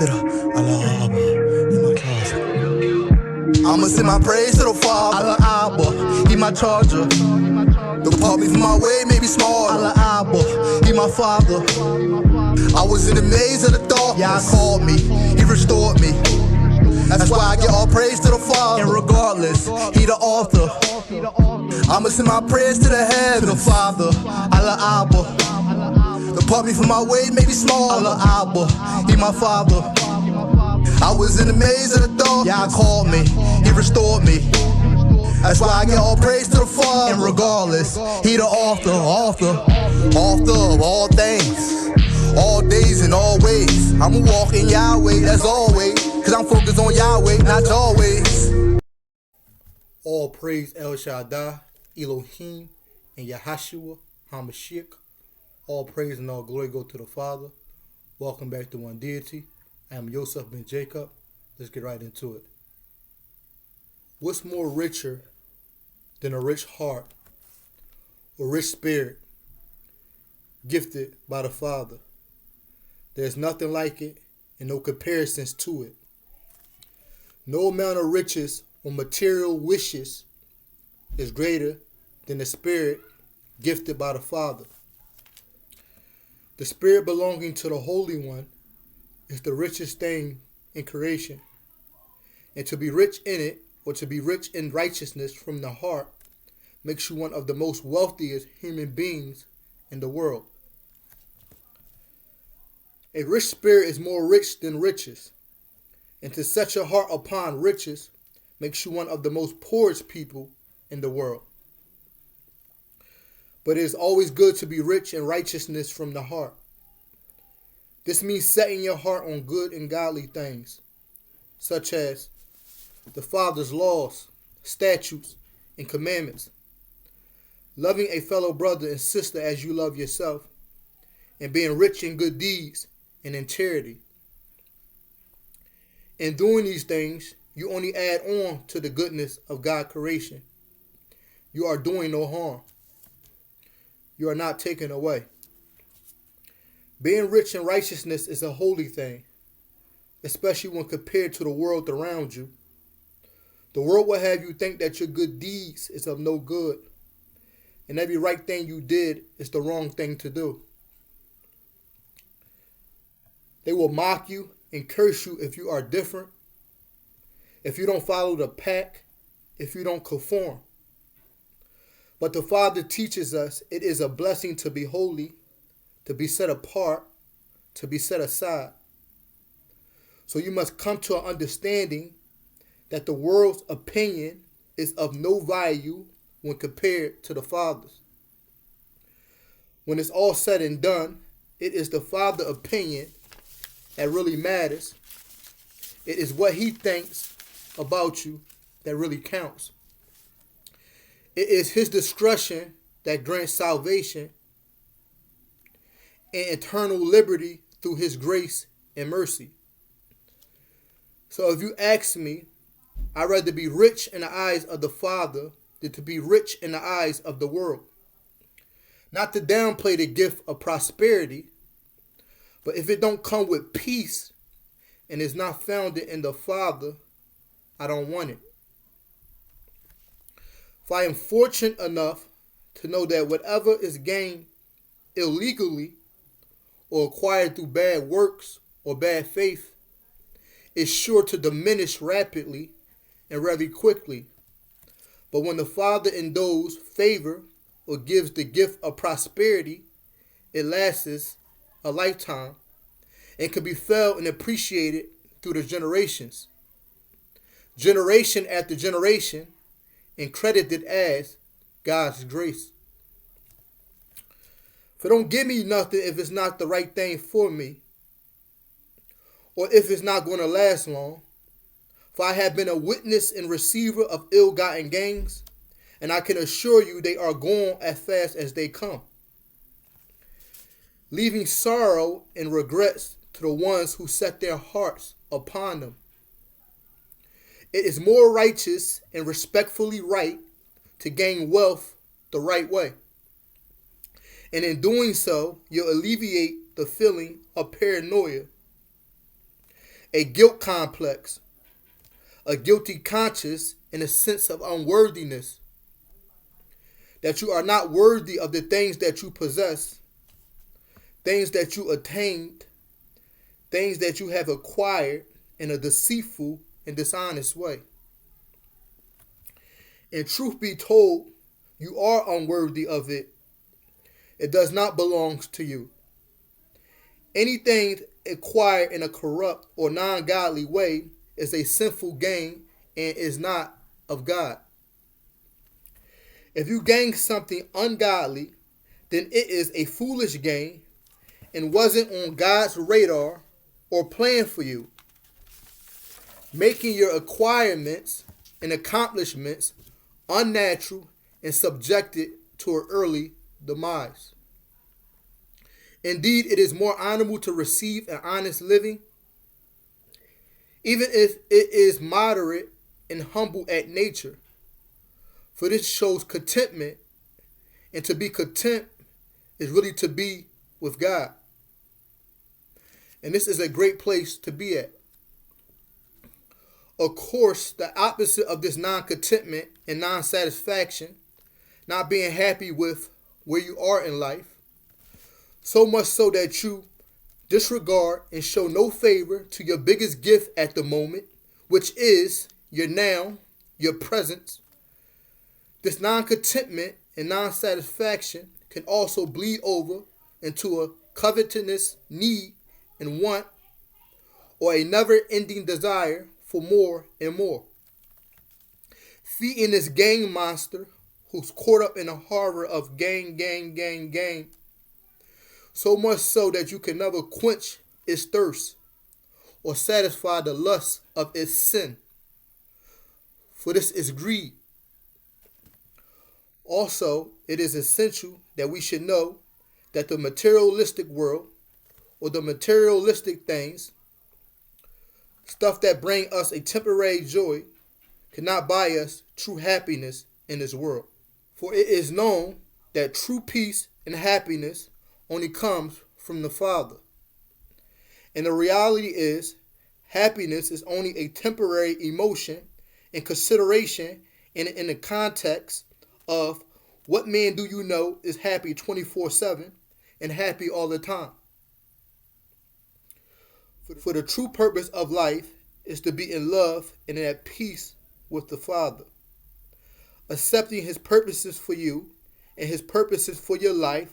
to the Allah Abba in my closet. I'ma send my praise to the Father. Allah Abba, He my charger. Depart me from my way, maybe small. Allah Abba, He my Father. I was in the maze of the darkness. Yeah, called me, He restored me. That's why I get all praise to the Father. And regardless, He the author. I'ma send my prayers to the heavens. To the Father, Allah Abba. Depart me from my way, maybe small. Allah Abba, He my Father. I was in the maze of the darkness. Yeah, called me, He restored me. That's why I get all praise to the Father. And regardless, He the author of all things, all days and all ways. I'ma walk in Yahweh as always, cause I'm focused on Yahweh, not always. All praise El Shaddai, Elohim, and Yahashua, HaMashiach. All praise and all glory go to the Father. Welcome back to One Deity. I am Yosef ben Jacob. Let's get right into it. What's more richer than a rich heart or rich spirit gifted by the Father? There's nothing like it and no comparisons to it. No amount of riches or material wishes is greater than the spirit gifted by the Father. The spirit belonging to the Holy One is the richest thing in creation. And to be rich in it, or to be rich in righteousness from the heart, makes you one of the most wealthiest human beings in the world. A rich spirit is more rich than riches, and to set your heart upon riches makes you one of the most poorest people in the world. But it is always good to be rich in righteousness from the heart. This means setting your heart on good and godly things, such as the Father's laws, statutes, and commandments, loving a fellow brother and sister as you love yourself, and being rich in good deeds and in charity. In doing these things, you only add on to the goodness of God's creation. You are doing no harm. You are not taken away. Being rich in righteousness is a holy thing, especially when compared to the world around you. The world will have you think that your good deeds is of no good, and every right thing you did is the wrong thing to do. They will mock you and curse you if you are different, if you don't follow the pack, if you don't conform. But the Father teaches us it is a blessing to be holy, to be set apart, to be set aside. So you must come to an understanding that the world's opinion is of no value when compared to the Father's. When it's all said and done, it is the Father's opinion that really matters. It is what He thinks about you that really counts. It is His discretion that grants salvation and eternal liberty through His grace and mercy. So if you ask me, I'd rather be rich in the eyes of the Father than to be rich in the eyes of the world. Not to downplay the gift of prosperity, but if it don't come with peace and is not founded in the Father, I don't want it. If I am fortunate enough to know that whatever is gained illegally or acquired through bad works or bad faith is sure to diminish rapidly and very quickly. But when the Father endows favor or gives the gift of prosperity, it lasts a lifetime and can be felt and appreciated through the generations. Generation after generation, and credited as God's grace. If it don't give me nothing if it's not the right thing for me, or if it's not going to last long, for I have been a witness and receiver of ill-gotten gains, and I can assure you they are gone as fast as they come, leaving sorrow and regrets to the ones who set their hearts upon them. It is more righteous and respectfully right to gain wealth the right way. And in doing so, you'll alleviate the feeling of paranoia. a guilt complex, a guilty conscience, and a sense of unworthiness, that you are not worthy of the things that you possess, things that you attained, things that you have acquired in a deceitful and dishonest way. And truth be told, you are unworthy of it. It does not belong to you. Anything acquired in a corrupt or non-godly way is a sinful gain and is not of God. If you gain something ungodly, then it is a foolish gain and wasn't on God's radar or plan for you, making your acquirements and accomplishments unnatural and subjected to an early demise. Indeed, it is more honorable to receive an honest living, even if it is moderate and humble at nature. For this shows contentment, and to be content is really to be with God. And this is a great place to be at. Of course, the opposite of this non-contentment and non-satisfaction, not being happy with where you are in life, so much so that you disregard and show no favor to your biggest gift at the moment, which is your now, your presence. This non-contentment and non-satisfaction can also bleed over into a covetousness, need, and want, or a never-ending desire for more and more. Feeding this gang monster who's caught up in a harbor of gain, so much so that you can never quench its thirst or satisfy the lust of its sin. For this is greed. Also, it is essential that we should know that the materialistic world, or the materialistic things, stuff that bring us a temporary joy, cannot buy us true happiness in this world. For it is known that true peace and happiness only comes from the Father. And the reality is, happiness is only a temporary emotion and consideration in the context of what man do you know is happy 24/7 and happy all the time. For the true purpose of life is to be in love and at peace with the Father, accepting his purposes for you and his purposes for your life,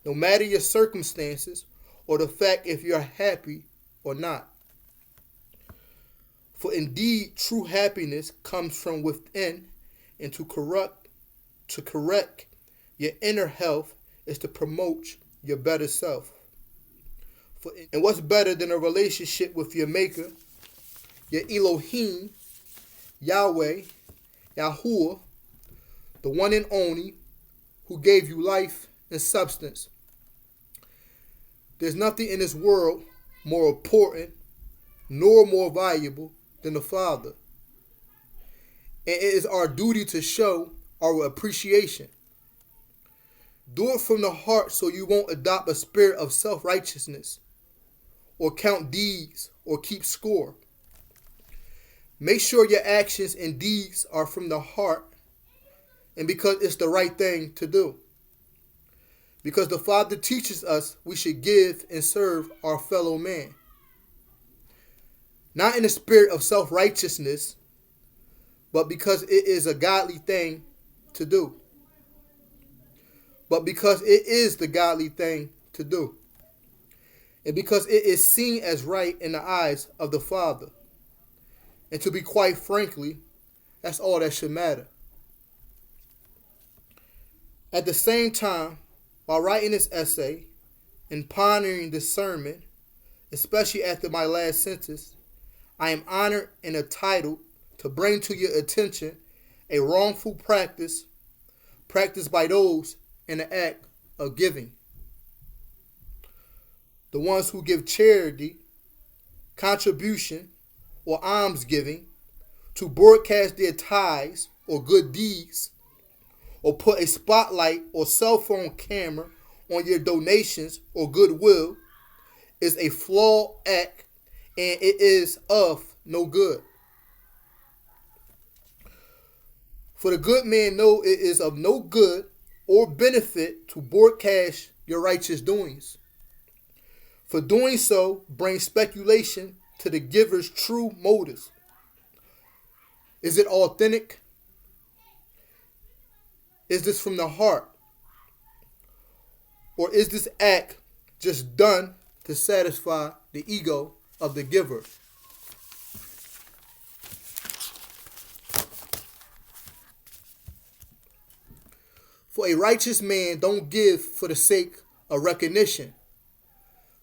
no matter your circumstances or the fact if you're happy or not. For indeed, true happiness comes from within, and to correct your inner health is to promote your better self. And what's better than a relationship with your Maker, your Elohim, Yahweh, Yahuwah, the one and only, who gave you life and substance. There's nothing in this world more important nor more valuable than the Father. And it is our duty to show our appreciation. Do it from the heart so you won't adopt a spirit of self-righteousness or count deeds or keep score. Make sure your actions and deeds are from the heart and because it's the right thing to do. Because the Father teaches us we should give and serve our fellow man. Not in the spirit of self-righteousness, but because it is a godly thing to do. But because it is the godly thing to do. And because it is seen as right in the eyes of the Father. And to be quite frankly, that's all that should matter. At the same time, while writing this essay and pondering this sermon, especially after my last sentence, I am honored and entitled to bring to your attention a wrongful practice practiced by those in the act of giving. The ones who give charity, contribution, or almsgiving to broadcast their tithes or good deeds, or put a spotlight or cell phone camera on your donations or goodwill, is a flawed act and it is of no good. For the good man know it is of no good or benefit to broadcast your righteous doings. For doing so brings speculation to the giver's true motives. Is it authentic? Is this from the heart? Or is this act just done to satisfy the ego of the giver? For a righteous man don't give for the sake of recognition.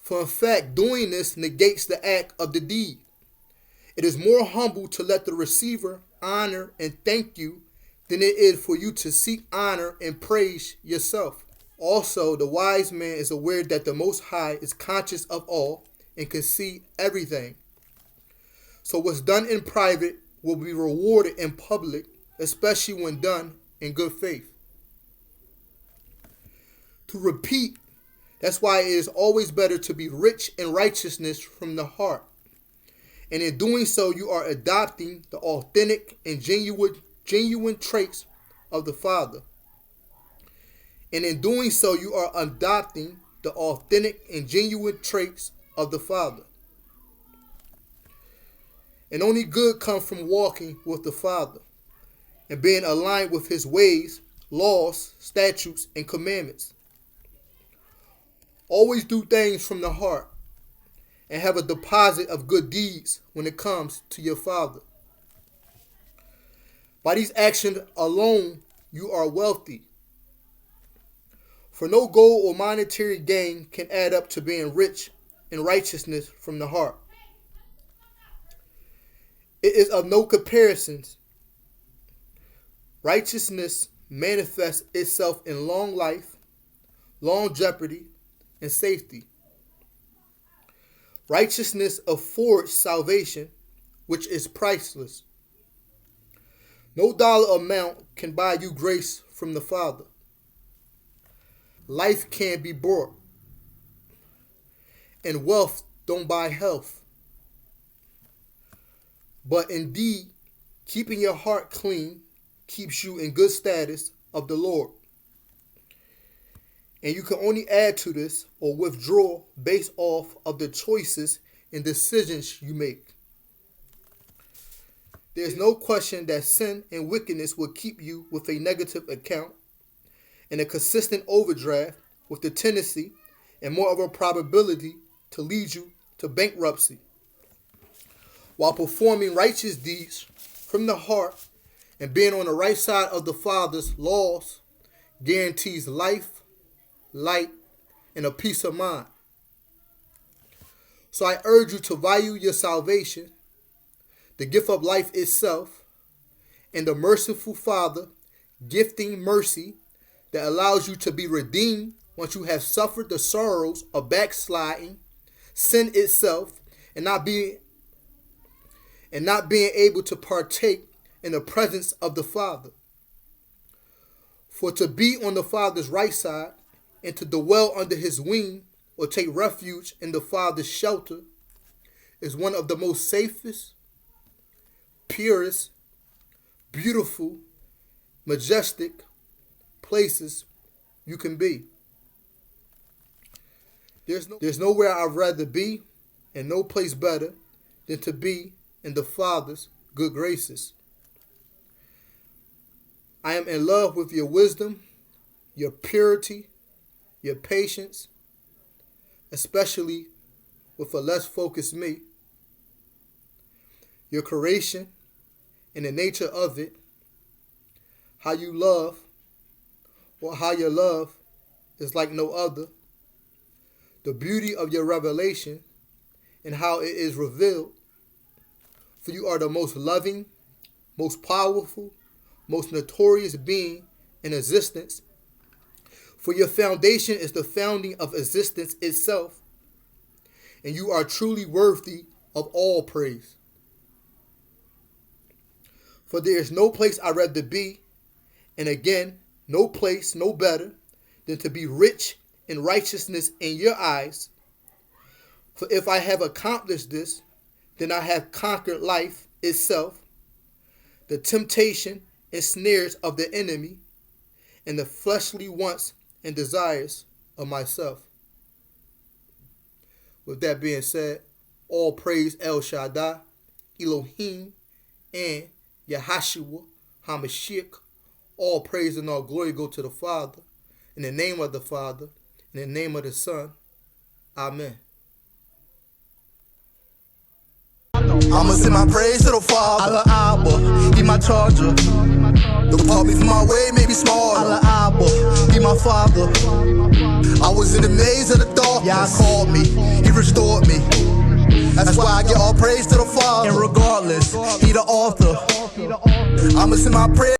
For in fact, doing this negates the act of the deed. It is more humble to let the receiver honor and thank you than it is for you to seek honor and praise yourself. Also, the wise man is aware that the Most High is conscious of all and can see everything. So what's done in private will be rewarded in public, especially when done in good faith. To repeat, that's why it is always better to be rich in righteousness from the heart. And in doing so, you are adopting the authentic and genuine traits of the Father. And in doing so, you are adopting the authentic and genuine traits of the Father. And only good comes from walking with the Father and being aligned with His ways, laws, statutes, and commandments. Always do things from the heart and have a deposit of good deeds when it comes to your Father. By these actions alone, you are wealthy. For no gold or monetary gain can add up to being rich in righteousness from the heart. It is of no comparisons. Righteousness manifests itself in long life, longevity, and safety. Righteousness affords salvation, which is priceless. No dollar amount can buy you grace from the Father. Life can be bought, and wealth don't buy health. But indeed, keeping your heart clean keeps you in good status of the Lord. And you can only add to this or withdraw based off of the choices and decisions you make. There's no question that sin and wickedness will keep you with a negative account and a consistent overdraft with the tendency and more of a probability to lead you to bankruptcy. While performing righteous deeds from the heart and being on the right side of the Father's laws guarantees life, light, and a peace of mind. So I urge you to value your salvation, the gift of life itself, and the merciful Father gifting mercy that allows you to be redeemed once you have suffered the sorrows of backsliding, sin itself, and not being able to partake in the presence of the Father. For to be on the Father's right side and to dwell under His wing or take refuge in the Father's shelter is one of the most safest, purest, beautiful, majestic places you can be. There's nowhere I'd rather be and no place better than to be in the Father's good graces. I am in love with your wisdom, your purity, your patience, especially with a less focused me, your creation and the nature of it, how you love, or how your love is like no other, the beauty of your revelation and how it is revealed, for you are the most loving, most powerful, most notorious being in existence. For your foundation is the founding of existence itself, and you are truly worthy of all praise. For there is no place I'd rather be, and again, no place no better than to be rich in righteousness in your eyes. For if I have accomplished this, Then I have conquered life itself, the temptation and snares of the enemy, and the fleshly wants and desires of myself. With that being said, all praise El Shaddai, Elohim, and Yahashua, HaMashiach. All praise and all glory go to the Father, in the name of the Father, in the name of the Son. Amen. I'ma send my praise to the Father. Allah Abba, He my charger. The part me from my way may be small. Allah Abba, He my Father. I was in the maze of the darkness. Yeah, called me, He restored me. That's why I get all praise to the Father. And regardless, He the author. I'ma send my praise.